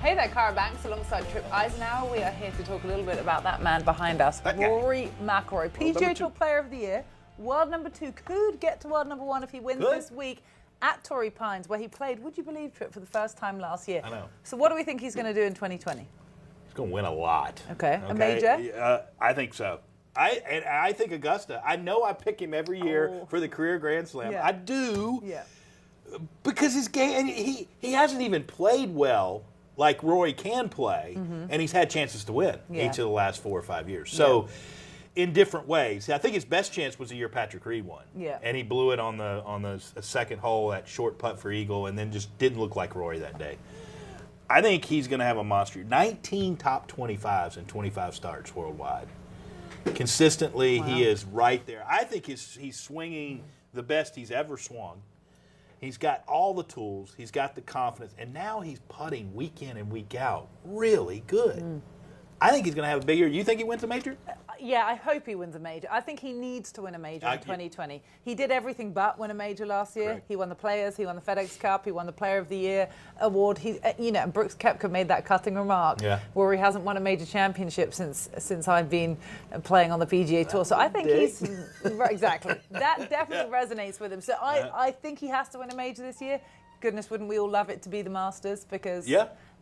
Hey there, Cara Banks, alongside Tripp Isenhour. We are here to talk a little bit about that man behind us, Rory McIlroy, PGA Tour Player of the Year, world number 2, could get to world number 1 if he wins this week at Torrey Pines, where he played, would you believe, Tripp, for the first time last year. I know. So what do we think he's going to do in 2020? He's going to win a lot. Okay. A major? I think so. I think Augusta. I know I pick him every year for the career Grand Slam. Yeah. I do. Yeah. Because his game, and he hasn't even played well like Rory can play, and he's had chances to win each of the last 4 or 5 years. So, in different ways. I think his best chance was the year Patrick Reed won. Yeah. And he blew it on the second hole, that short putt for eagle, and then just didn't look like Rory that day. I think he's going to have a monster. 19 top 25s and 25 starts worldwide. Consistently, he is right there. I think he's swinging the best he's ever swung. He's got all the tools. He's got the confidence. And now he's putting week in and week out really good. I think he's going to have a big year. You think he wins a major? Yeah, I hope he wins a major. I think he needs to win a major in 2020. He did everything but win a major last year. Correct. He won the Players, he won the FedEx Cup, he won the Player of the Year award. He, and Brooks Koepka made that cutting remark where he hasn't won a major championship since I've been playing on the PGA Tour. So I think he's exactly that definitely resonates with him. So I think he has to win a major this year. Goodness, wouldn't we all love it to be the Masters? Because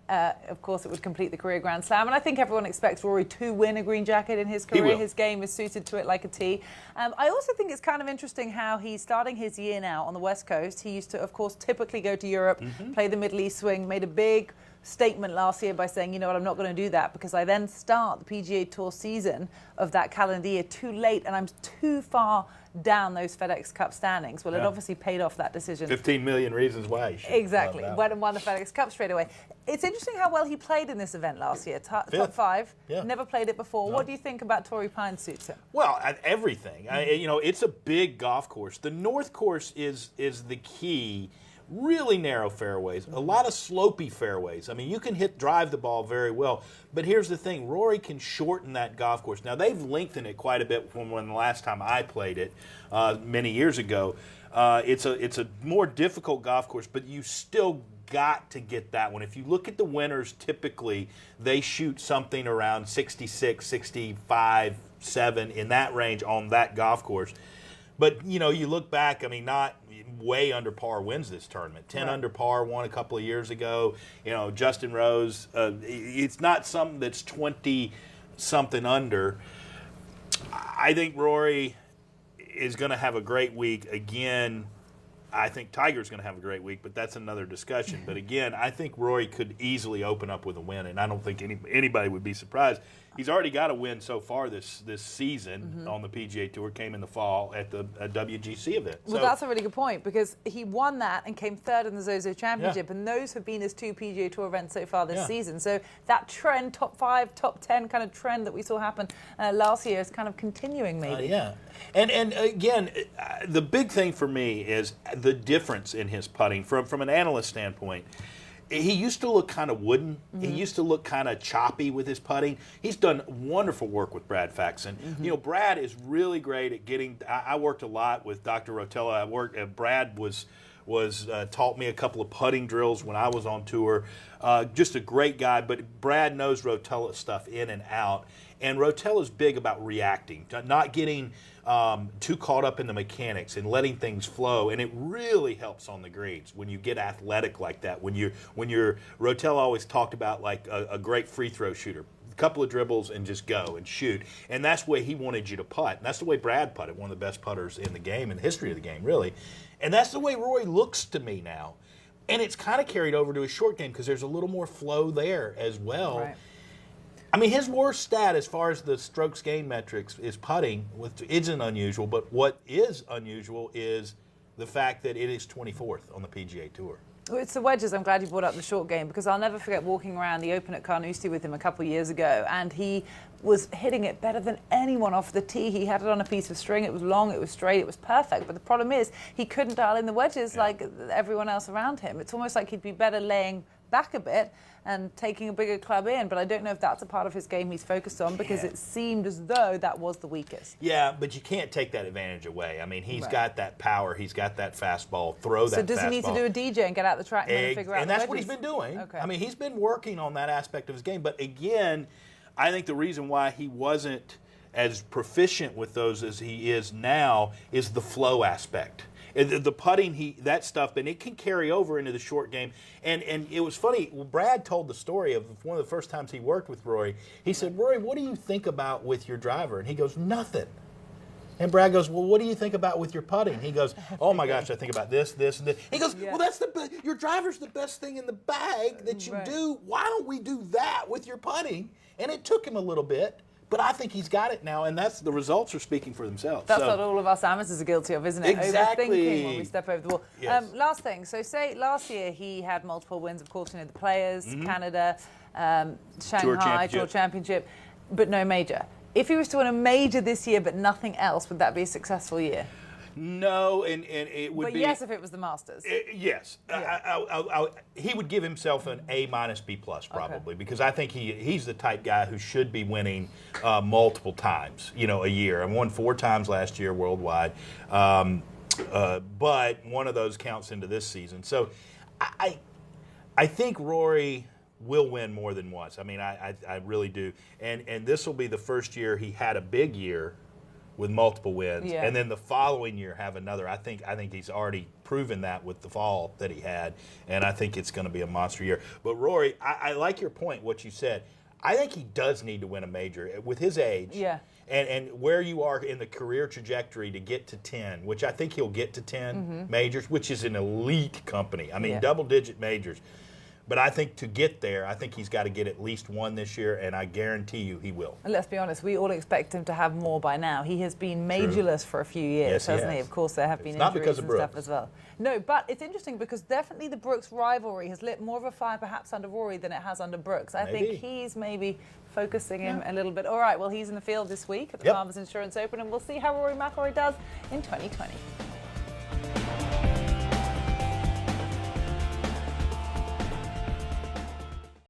of course, it would complete the career Grand Slam. And I think everyone expects Rory to win a green jacket in his career. His game is suited to it like a T. I also think it's kind of interesting how he's starting his year now on the West Coast. He used to, of course, typically go to Europe, play the Middle East swing, made a big statement last year by saying, you know what, I'm not going to do that because I then start the PGA Tour season of that calendar year too late and I'm too far down those FedEx Cup standings. Well, it obviously paid off that decision. 15 million reasons why he should. Exactly. Went and won the FedEx Cup straight away. It's interesting how well he played in this event last year. Top 5. Never played it before. No. What do you think about Torrey Pines suits him? Well, everything. It's a big golf course. The North Course is the key. Really narrow fairways, a lot of slopey fairways. I mean, you can drive the ball very well. But here's the thing, Rory can shorten that golf course. Now, they've lengthened it quite a bit from when the last time I played it many years ago. It's a more difficult golf course, but you still got to get that one. If you look at the winners, typically they shoot something around 66, 65, 7 in that range on that golf course. But, you look back, not way under par wins this tournament. 10 under par won a couple of years ago. Justin Rose, it's not something that's 20-something under. I think Rory is going to have a great week. Again, I think Tiger's going to have a great week, but that's another discussion. But again, I think Rory could easily open up with a win, and I don't think anybody would be surprised. He's already got a win so far this season on the PGA Tour. Came in the fall at the WGC event. Well, that's a really good point because he won that and came third in the Zozo Championship, and those have been his 2 PGA Tour events so far this season. So that trend, top 5, top 10 kind of trend that we saw happen last year is kind of continuing maybe. And again, the big thing for me is the difference in his putting from an analyst standpoint. He used to look kind of wooden. He used to look kind of choppy with his putting. He's done wonderful work with Brad Faxon. Brad is really great at getting. I worked a lot with Dr. Rotella. Brad was taught me a couple of putting drills when I was on tour. Just a great guy, but Brad knows Rotella stuff in and out. And Rotella's big about reacting, not getting too caught up in the mechanics and letting things flow. And it really helps on the greens when you get athletic like that. When you're Rotella always talked about like a great free throw shooter. A couple of dribbles and just go and shoot. And that's the way he wanted you to putt. And that's the way Brad putted, one of the best putters in the game, in the history of the game, really. And that's the way Rory looks to me now. And it's kind of carried over to his short game because there's a little more flow there as well. Right. His worst stat as far as the strokes gain metrics is putting, which isn't unusual, but what is unusual is the fact that it is 24th on the PGA Tour. It's the wedges. I'm glad you brought up the short game because I'll never forget walking around the Open at Carnoustie with him a couple of years ago, and he was hitting it better than anyone off the tee. He had it on a piece of string. It was long, it was straight, it was perfect. But the problem is he couldn't dial in the wedges like everyone else around him. It's almost like he'd be better laying back a bit and taking a bigger club in, but I don't know if that's a part of his game he's focused on, because it seemed as though that was the weakest. Yeah, but you can't take that advantage away. I mean, he's got that power, he's got that fastball, throw that fastball. So does he need to do a DJ and get out the track and figure out and that's what he's been doing. Okay. I mean, he's been working on that aspect of his game, but again, I think the reason why he wasn't as proficient with those as he is now is the flow aspect. The putting, that stuff, and it can carry over into the short game. And it was funny, Brad told the story of one of the first times he worked with Rory. He said, Rory, what do you think about with your driver? And he goes, nothing. And Brad goes, well, what do you think about with your putting? He goes, oh my gosh, I think about this, this, and this. He goes, well, that's your driver's the best thing in the bag that you do. Why don't we do that with your putting? And it took him a little bit. But I think he's got it now, and the results are speaking for themselves. That's what all of us amateurs are guilty of, isn't it? Exactly. Overthinking when we step over the wall. Yes. Last thing. So say last year he had multiple wins, of course, the Players, Canada, Shanghai, Tour Championship, but no major. If he was to win a major this year but nothing else, would that be a successful year? No, and it would be. But yes, if it was the Masters. Yes. Yeah. He would give himself an A-, B+ probably, because I think he's the type guy who should be winning multiple times, a year. I won 4 times last year worldwide, but one of those counts into this season. So I think Rory will win more than once. I mean, I really do. And this will be the first year he had a big year with multiple wins, and then the following year have another. I think he's already proven that with the fall that he had, and I think it's going to be a monster year. But Rory, I like your point, what you said. I think he does need to win a major with his age, and where you are in the career trajectory to get to 10, which I think he'll get to 10 majors, which is an elite company. I mean, double-digit majors. But I think to get there, I think he's got to get at least 1 this year, and I guarantee you he will. And let's be honest, we all expect him to have more by now. He has been majorless for a few years, hasn't he? Of course, there have been injuries and stuff as well. No, but it's interesting because definitely the Brooks rivalry has lit more of a fire perhaps under Rory than it has under Brooks. I think he's maybe focusing him a little bit. All right, well, he's in the field this week at the Farmers Insurance Open, and we'll see how Rory McIlroy does in 2020.